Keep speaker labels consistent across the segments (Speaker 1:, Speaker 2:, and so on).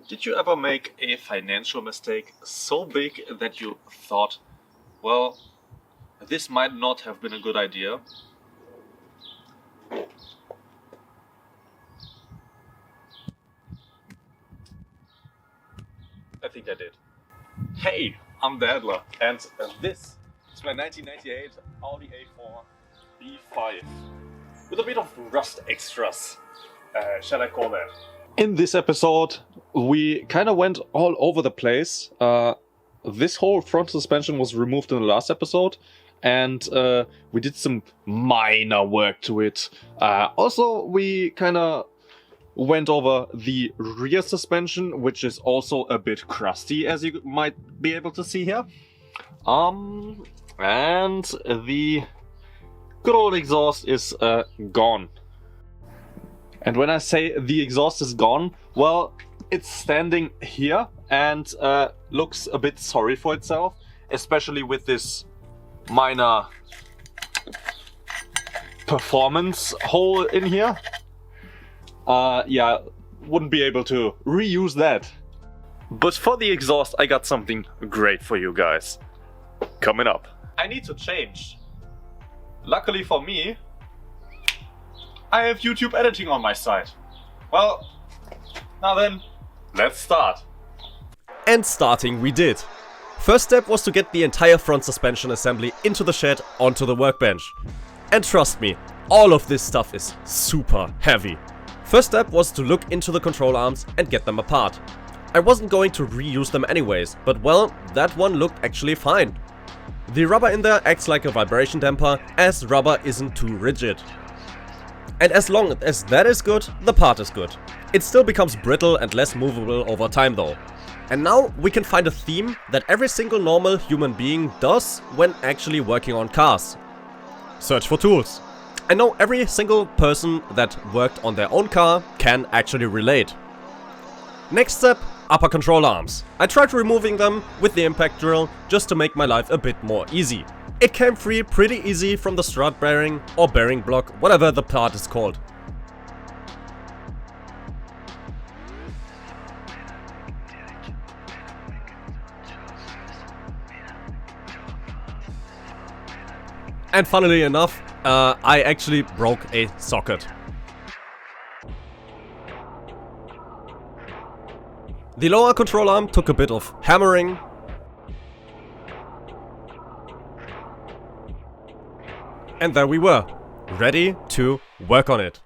Speaker 1: Did you ever make a financial mistake so big that you thought, well, this might not have been a good idea? I think I did. Hey, I'm the Adler, and this is my 1998 Audi A4 B5 with a bit of rust extras, shall I call that. In this episode, we kind of went all over the place. This whole front suspension was removed in the last episode, and we did some minor work to it. Also, we kind of went over the rear suspension, which is also a bit crusty, as you might be able to see here. And the good old exhaust is gone. And when I say the exhaust is gone, well, it's standing here and looks a bit sorry for itself, especially with this minor performance hole in here. Yeah, wouldn't be able to reuse that. But for the exhaust, I got something great for you guys. Coming up. I need to change. Luckily for me, I have YouTube editing on my side. Well, now then, let's start.
Speaker 2: And starting we did. First step was to get the entire front suspension assembly into the shed onto the workbench. And trust me, all of this stuff is super heavy. First step was to look into the control arms and get them apart. I wasn't going to reuse them anyways, but well, that one looked actually fine. The rubber in there acts like a vibration damper, as rubber isn't too rigid. And as long as that is good, the part is good. It still becomes brittle and less movable over time though. And now we can find a theme that every single normal human being does when actually working on cars. Search for tools. I know every single person that worked on their own car can actually relate. Next step, upper control arms. I tried removing them with the impact drill just to make my life a bit more easy. It came free pretty easy from the strut bearing or bearing block, whatever the part is called. And funnily enough, I actually broke a socket. The lower control arm took a bit of hammering. And there we were, ready to work on it.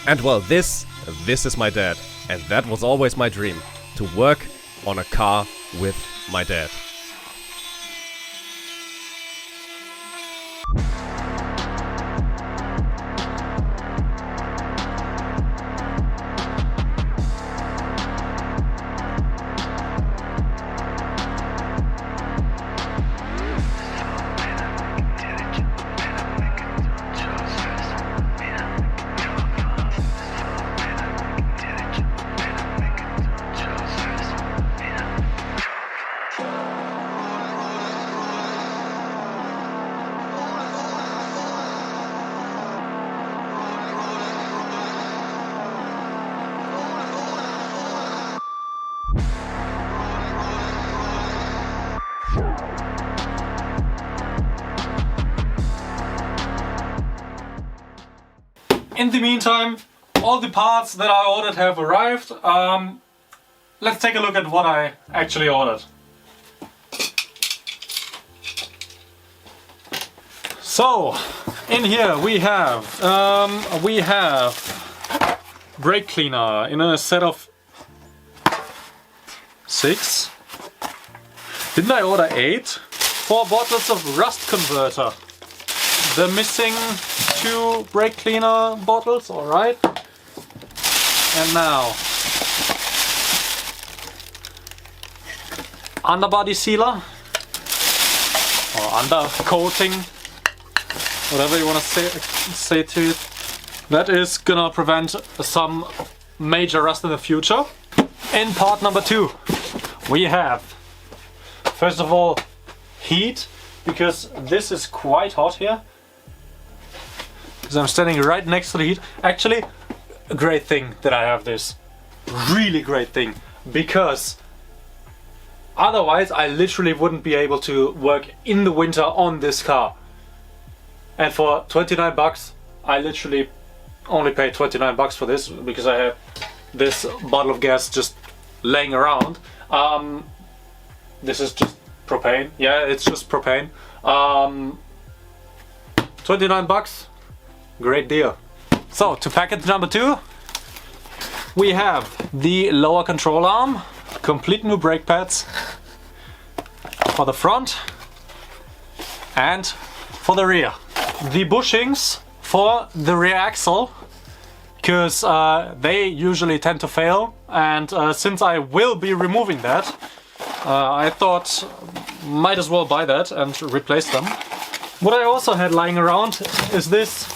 Speaker 2: And well, this is my dad. And that was always my dream, to work on a car with my dad.
Speaker 1: In the meantime, all the parts that I ordered have arrived. Let's take a look at what I actually ordered. So, in here we have brake cleaner in a set of 6. Didn't I order 8? 4 bottles of rust converter. The missing 2 brake cleaner bottles, alright. And now, underbody sealer, or undercoating, whatever you want to say to it. That is gonna prevent some major rust in the future. In part number 2, we have, first of all, heat, because this is quite hot here. Because I'm standing right next to the heat. Actually,
Speaker 3: a great thing that I have this. Really great thing. Because otherwise I literally wouldn't be able to work in the winter on this car. And for 29 bucks, I literally only paid 29 bucks for this because I have this bottle of gas just laying around. This is just propane. Yeah, it's just propane. 29 bucks, great deal. So to package number 2, we have the lower control arm, complete new brake pads for the front and for the rear. The bushings for the rear axle, because they usually tend to fail, and since I will be removing that, I thought might as well buy that and replace them. What I also had lying around is this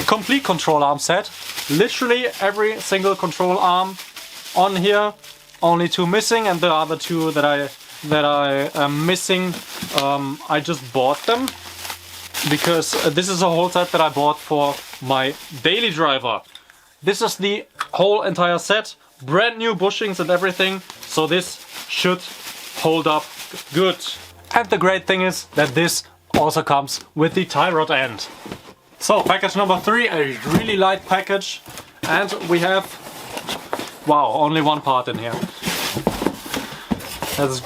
Speaker 3: complete control arm set. Literally every single control arm on here, only 2 missing, and the other 2 that I am missing, I just bought them because this is a whole set that I bought for my daily driver. This is the whole entire set, brand new bushings and everything, so this should hold up good. And the great thing is that this also comes with the tie rod end. So package number 3, a really light package, and we have, wow, only one part in here. That's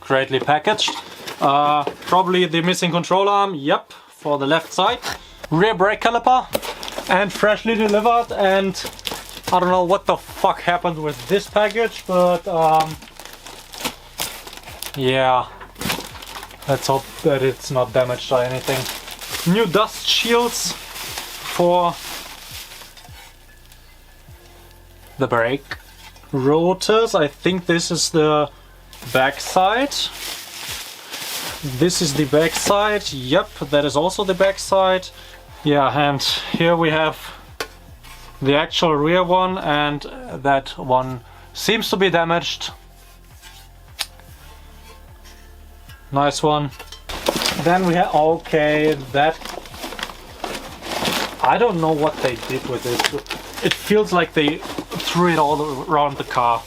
Speaker 3: greatly packaged. Probably the missing control arm, yep, for the left side. Rear brake caliper, and freshly delivered, and I don't know what the fuck happened with this package, but yeah, let's hope that it's not damaged or anything. New dust shields for the brake rotors. I think this is the back side. This is the back side. Yep, that is also the back side. Yeah, and here we have the actual rear one, and that one seems to be damaged. Nice one. Then we have, okay, that, I don't know what they did with it. It feels like they threw it all around the car.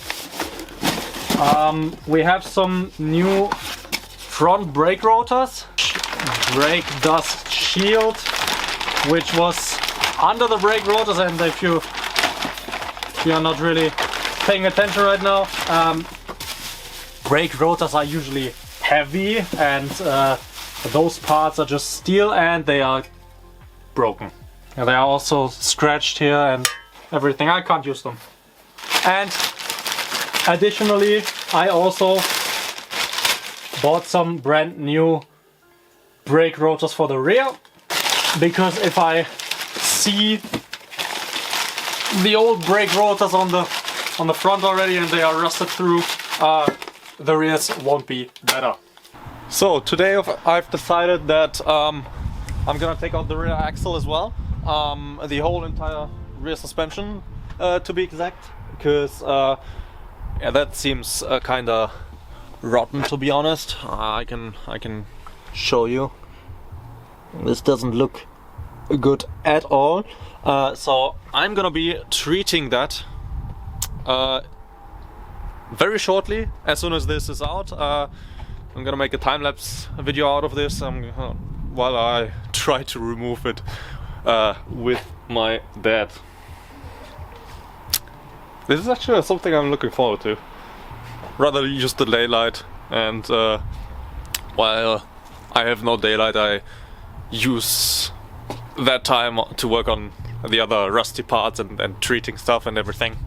Speaker 3: We have some new front brake rotors, brake dust shield, which was under the brake rotors, and if you are not really paying attention right now, brake rotors are usually heavy, and those parts are just steel and they are broken. And they are also scratched here and everything. I can't use them. And additionally, I also bought some brand new brake rotors for the rear, because if I see the old brake rotors on the front already and they are rusted through, the rears won't be better. So today I've decided that I'm gonna take out the rear axle as well, the whole entire rear suspension to be exact, because yeah, that seems kinda rotten, to be honest. I can show you. This doesn't look good at all. So I'm gonna be treating that very shortly, as soon as this is out. I'm gonna make a time-lapse video out of this while I try to remove it with my dad. This is actually something I'm looking forward to. Rather use the daylight, and while I have no daylight, I use that time to work on the other rusty parts and treating stuff and everything.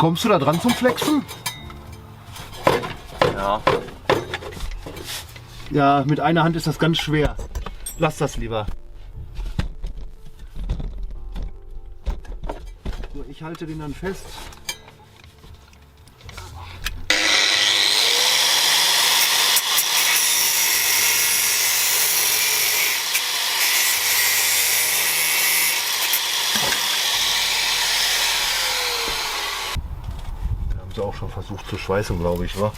Speaker 4: Kommst du da dran zum Flexen?
Speaker 1: Ja.
Speaker 4: Ja, mit einer Hand ist das ganz schwer. Lass das lieber. So, ich halte den dann fest. Haben sie auch schon versucht zu schweißen, glaube ich, wa?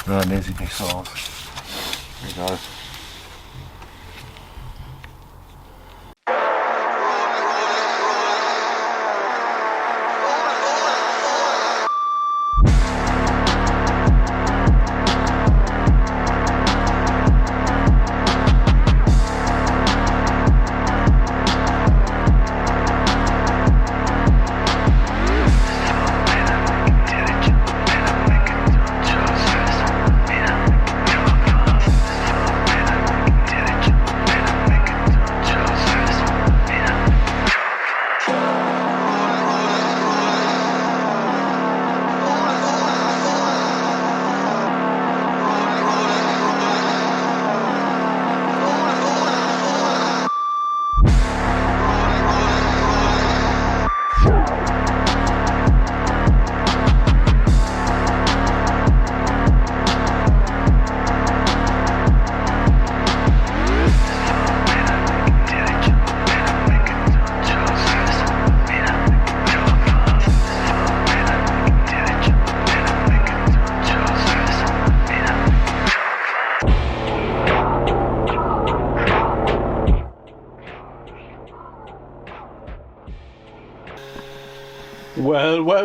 Speaker 4: Ja, ne, sieht nicht so aus. Egal.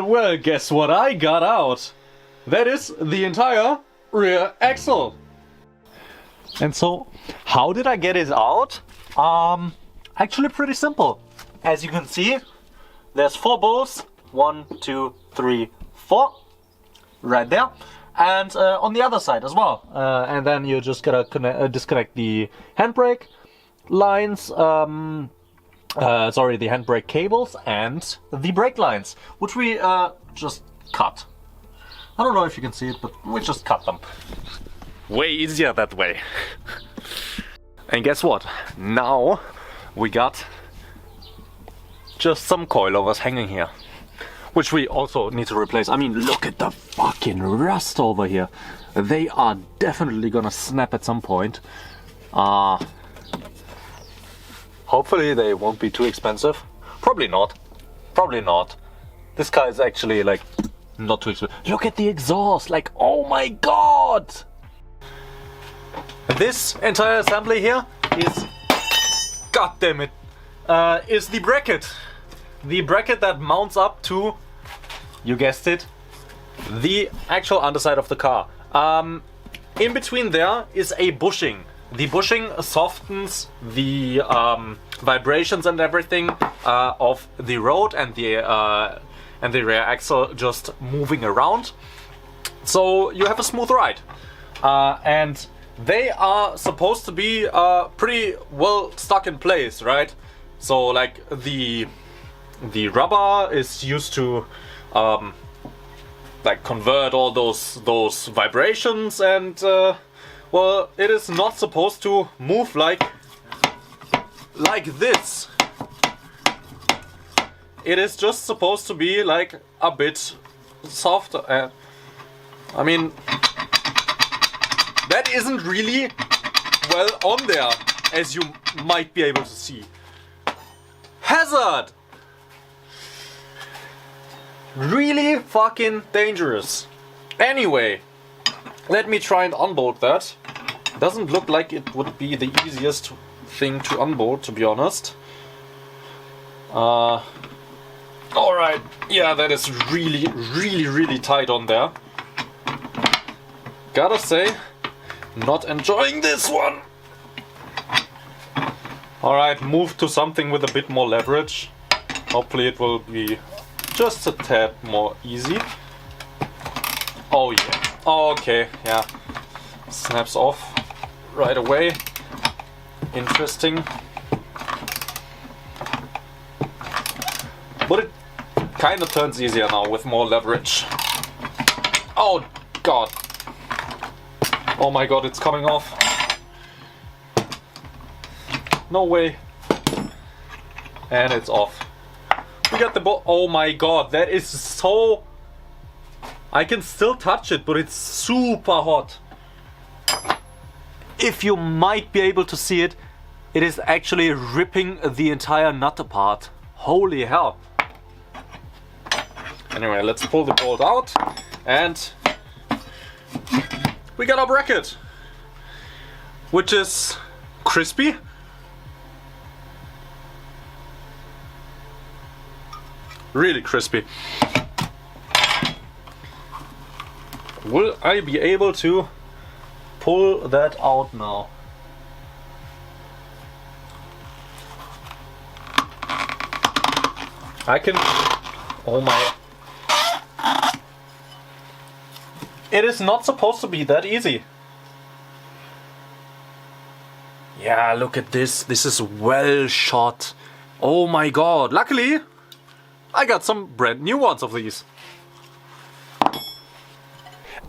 Speaker 2: Well, guess what I got out? That is the entire rear axle.
Speaker 3: And so, how did I get it out? Actually pretty simple. As you can see, there's 4 bolts. 1, 2, 3, 4. Right there. And on the other side as well. And then you just gotta disconnect the handbrake lines, the handbrake cables and the brake lines, which we just cut. I don't know if you can see it, but we just cut them.
Speaker 2: Way easier that way. And guess what? Now we got just some coilovers hanging here, which we also need to replace. I mean, look at the fucking rust over here. They are definitely gonna snap at some point. Hopefully they won't be too expensive. Probably not. Probably not. This car is actually like not too expensive. Look at the exhaust, like, oh my god! This entire assembly here is, god damn it, is the bracket. The bracket that mounts up to, you guessed it, the actual underside of the car. In between there is a bushing. The bushing softens the vibrations and everything of the road and the rear axle just moving around. So you have a smooth ride. And they are supposed to be pretty well stuck in place, right? So like the rubber is used to like convert all those vibrations, and well, it is not supposed to move like this. It is just supposed to be like a bit softer. I mean, that isn't really well on there, as you might be able to see. Hazard! Really fucking dangerous. Anyway, let me try and unbolt that. Doesn't look like it would be the easiest thing to unbolt, to be honest. Alright, yeah, that is really tight on there. Gotta say, not enjoying this one. Alright, move to something with a bit more leverage. Hopefully it will be just a tad more easy. Oh yeah. Okay, yeah. Snaps off right away. Interesting. But it
Speaker 1: kind of turns easier now with more leverage. Oh god. Oh my god, it's coming off. No way. And it's off. We got the ball. Oh my god, that is so... I can still touch it, but it's super hot. If you might be able to see it, it is actually ripping the entire nut apart. Holy hell. Anyway, let's pull the bolt out and we got our bracket, which is crispy. Really crispy. Will I be able to pull that out now? I can... Oh my... It is not supposed to be that easy. Yeah, look at this. This is well shot. Oh my god. Luckily, I got some brand new ones of these.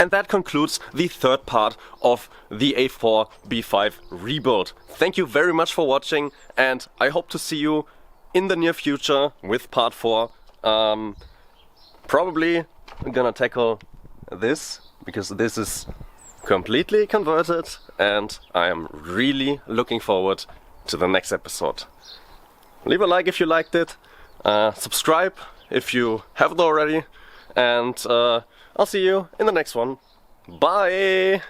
Speaker 2: And that concludes the third part of the A4 B5 rebuild. Thank you very much for watching, and I hope to see you in the near future with part 4. Probably I'm gonna tackle this, because this is completely converted, and I am really looking forward to the next episode. Leave a like if you liked it, subscribe if you haven't already, and I'll see you in the next one. Bye!